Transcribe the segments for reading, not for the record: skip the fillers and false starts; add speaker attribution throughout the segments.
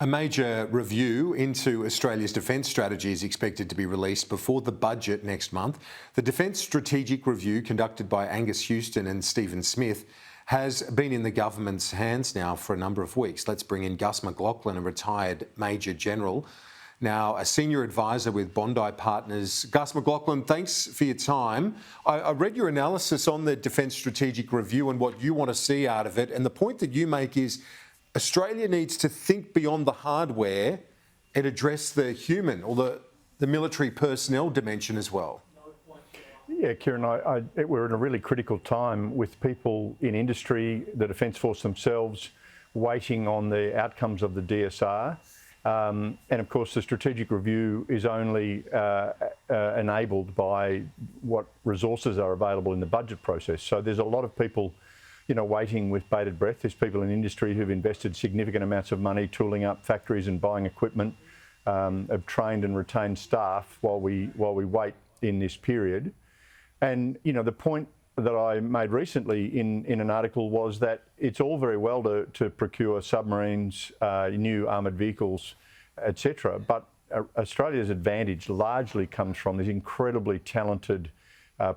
Speaker 1: A major review into Australia's defence strategy is expected to be released before the budget next month. The Defence Strategic Review, conducted by Angus Houston and Stephen Smith, has been in the government's hands now for a number of weeks. Let's bring in Gus McLachlan, a retired Major General, now a senior advisor with Bondi Partners. Gus McLachlan, thanks for your time. I read your analysis on the Defence Strategic Review and what you want to see out of it, and the point that you make is Australia needs to think beyond the hardware and address the human or the military personnel dimension as well.
Speaker 2: Yeah, Kieran, we're in a really critical time with people in industry, the Defence Force themselves, waiting on the outcomes of the DSR. And of course, the strategic review is only enabled by what resources are available in the budget process. So there's a lot of people waiting with bated breath. There's people in industry who've invested significant amounts of money tooling up factories and buying equipment, have trained and retained staff while we wait in this period. And the point that I made recently in an article was that it's all very well to procure submarines, new armoured vehicles, etc. But Australia's advantage largely comes from these incredibly talented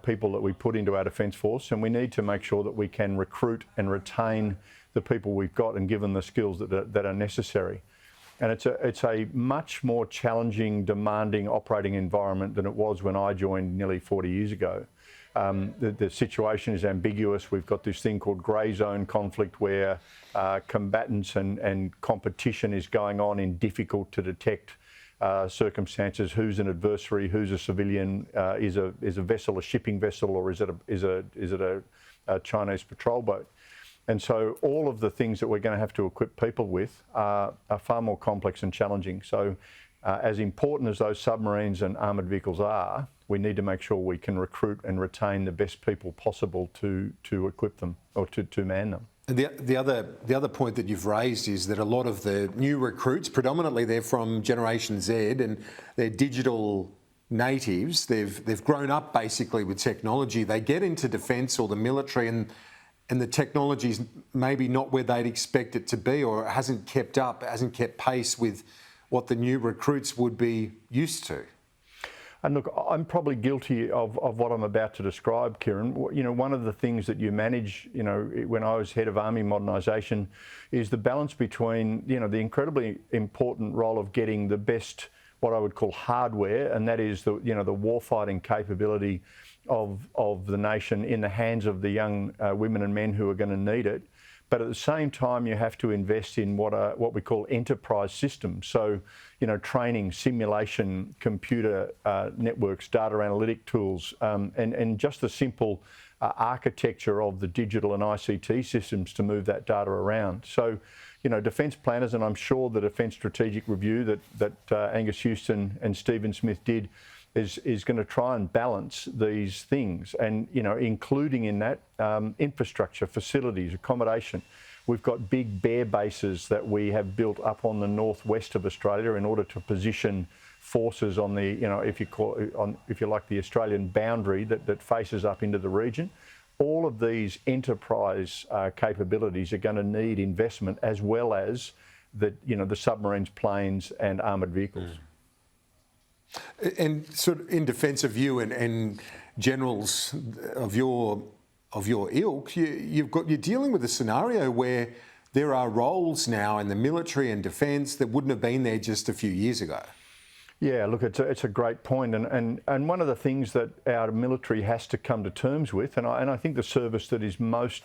Speaker 2: people that we put into our Defence Force, and we need to make sure that we can recruit and retain the people we've got and give them the skills that are necessary. And it's a much more challenging, demanding operating environment than it was when I joined nearly 40 years ago. The situation is ambiguous. We've got this thing called grey zone conflict where combatants and competition is going on in difficult to detect circumstances. Who's an adversary? Who's a civilian? Is a vessel a shipping vessel, or is it a Chinese patrol boat? And so all of the things that we're going to have to equip people with are far more complex and challenging. So as important as those submarines and armoured vehicles are, we need to make sure we can recruit and retain the best people possible to equip them or to man them.
Speaker 1: And the other point that you've raised is that a lot of the new recruits, predominantly they're from Generation Z and they're digital natives. They've grown up basically with technology. They get into defence or the military and the technology's maybe not where they'd expect it to be, or it hasn't kept pace with what the new recruits would be used to.
Speaker 2: And look, I'm probably guilty of what I'm about to describe, Kieran. One of the things that you manage, when I was head of Army modernisation, is the balance between, the incredibly important role of getting the best, what I would call hardware, and that is the warfighting capability of the nation in the hands of the young women and men who are going to need it. But at the same time, you have to invest in what we call enterprise systems. So, training, simulation, computer networks, data analytic tools, and just the simple architecture of the digital and ICT systems to move that data around. So, defence planners, and I'm sure the Defence Strategic Review that Angus Houston and Stephen Smith did, is going to try and balance these things, and including in that infrastructure, facilities, accommodation. We've got big bear bases that we have built up on the northwest of Australia in order to position forces on the, if you like, the Australian boundary that faces up into the region. All of these enterprise capabilities are going to need investment, as well as the submarines, planes, and armoured vehicles.
Speaker 1: And sort of in defence of you and generals of your ilk, you're dealing with a scenario where there are roles now in the military and defence that wouldn't have been there just a few years ago.
Speaker 2: Yeah, look, it's a great point, and one of the things that our military has to come to terms with, and I think the service that is most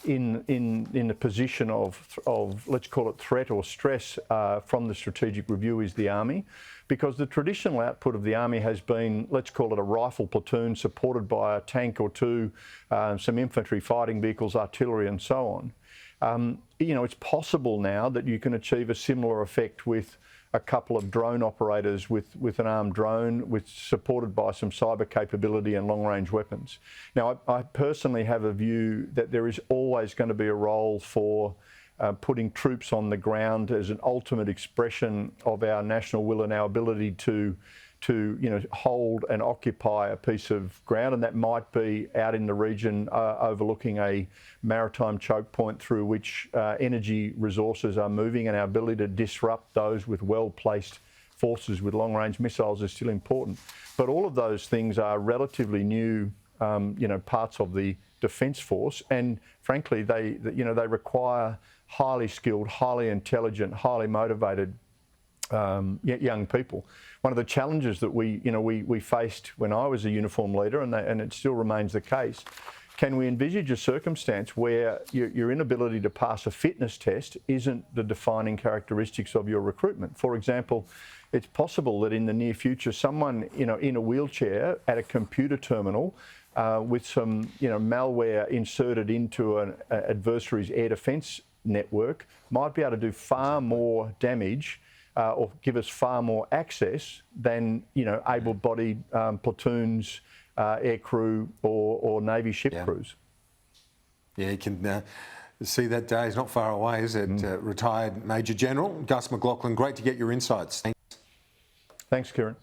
Speaker 2: in the position of let's call it threat or stress from the strategic review is the Army, because the traditional output of the Army has been, let's call it a rifle platoon supported by a tank or two, some infantry fighting vehicles, artillery and so on. It's possible now that you can achieve a similar effect with a couple of drone operators with an armed drone, supported by some cyber capability and long-range weapons. Now, I personally have a view that there is always going to be a role for putting troops on the ground as an ultimate expression of our national will and our ability to to, hold and occupy a piece of ground, and that might be out in the region overlooking a maritime choke point through which energy resources are moving, and our ability to disrupt those with well-placed forces with long-range missiles is still important. But all of those things are relatively new, parts of the Defence Force, and frankly, they require highly skilled, highly intelligent, highly motivated young people. One of the challenges that we faced when I was a uniform leader, and it still remains the case, can we envisage a circumstance where your inability to pass a fitness test isn't the defining characteristics of your recruitment? For example, it's possible that in the near future, someone in a wheelchair at a computer terminal with some malware inserted into an adversary's air defence network might be able to do far more damage or give us far more access than able-bodied platoons, air crew, or Navy ship crews.
Speaker 1: Yeah, you can see that day is not far away, is it? Retired Major General Gus McLachlan, great to get your insights. Thanks.
Speaker 2: Thanks, Kieran.